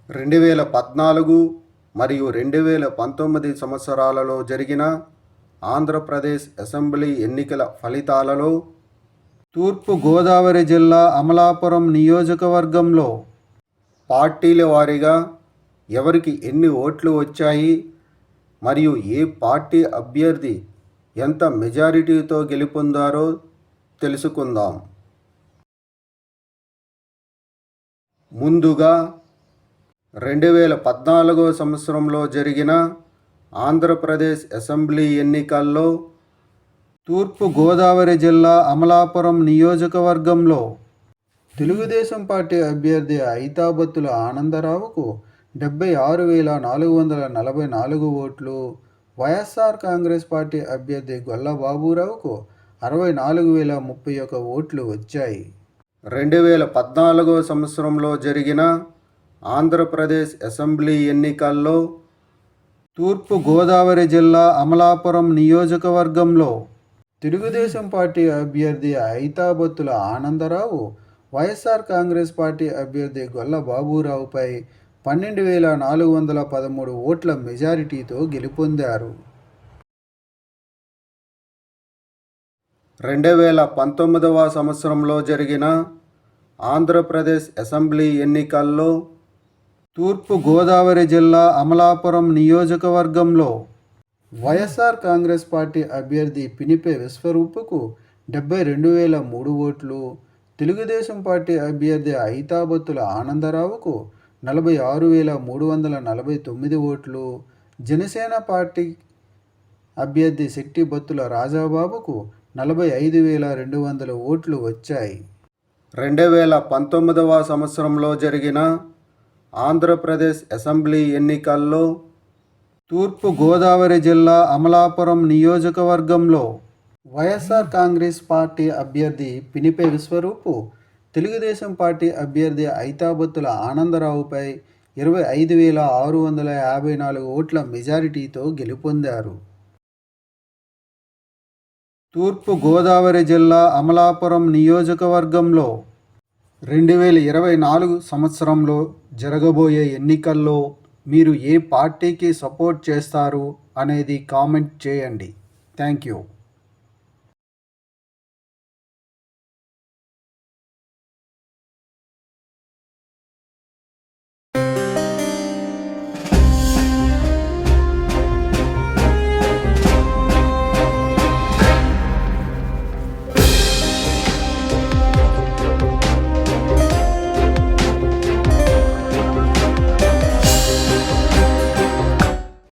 2014 మరియు 2019 సంవత్సరాలలో జరిగిన ఆంధ్రప్రదేశ్ అసెంబ్లీ ఎన్నికల ఫలితాలలో తూర్పు గోదావరి జిల్లా అమలాపురం నియోజకవర్గంలో పార్టీల వారీగా ఎవరికి ఎన్ని ఓట్లు వచ్చాయి మరియు ఏ పార్టీ అభ్యర్థి ఎంత మెజారిటీతో గెలుపొందారో తెలుసుకుందాం. ముందుగా 2014 సంవత్సరంలో జరిగిన ఆంధ్రప్రదేశ్ అసెంబ్లీ ఎన్నికల్లో తూర్పు గోదావరి జిల్లా అమలాపురం నియోజకవర్గంలో తెలుగుదేశం పార్టీ అభ్యర్థి ఐతాబత్తుల ఆనందరావుకు 76,444 ఓట్లు, వైఎస్ఆర్ కాంగ్రెస్ పార్టీ అభ్యర్థి గొల్ల బాబురావుకు 64,031 ఓట్లు వచ్చాయి. 2014 సంవత్సరంలో జరిగిన ఆంధ్రప్రదేశ్ అసెంబ్లీ ఎన్నికల్లో తూర్పు గోదావరి జిల్లా అమలాపురం నియోజకవర్గంలో తెలుగుదేశం పార్టీ అభ్యర్థి ఐతాబత్తుల ఆనందరావు వైఎస్ఆర్ కాంగ్రెస్ పార్టీ అభ్యర్థి గొల్ల బాబురావుపై 12,413 ఓట్ల మెజారిటీతో గెలుపొందారు. 2019 సంవత్సరంలో జరిగిన ఆంధ్రప్రదేశ్ అసెంబ్లీ ఎన్నికల్లో తూర్పు గోదావరి జిల్లా అమలాపురం నియోజకవర్గంలో వైఎస్ఆర్ కాంగ్రెస్ పార్టీ అభ్యర్థి పినిపే విశ్వరూపుకు 72,003 ఓట్లు, తెలుగుదేశం పార్టీ అభ్యర్థి ఐతాబత్తుల ఆనందరావుకు 46,349 ఓట్లు, జనసేన పార్టీ అభ్యర్థి శెట్టి బత్తుల రాజాబాబుకు 45,200 ఓట్లు వచ్చాయి. 2019 సంవత్సరంలో జరిగిన ఆంధ్రప్రదేశ్ అసెంబ్లీ ఎన్నికల్లో తూర్పు గోదావరి జిల్లా అమలాపురం నియోజకవర్గంలో వైఎస్ఆర్ కాంగ్రెస్ పార్టీ అభ్యర్థి పినిపే విశ్వరూపు తెలుగుదేశం పార్టీ అభ్యర్థి ఐతాబత్తుల ఆనందరావుపై 25,654 ఓట్ల మెజారిటీతో గెలుపొందారు. తూర్పు గోదావరి జిల్లా అమలాపురం నియోజకవర్గంలో 2024 సంవత్సరంలో జరగబోయే ఎన్నికల్లో మీరు ఏ పార్టీకి సపోర్ట్ చేస్తారు అనేది కామెంట్ చేయండి. Thank you.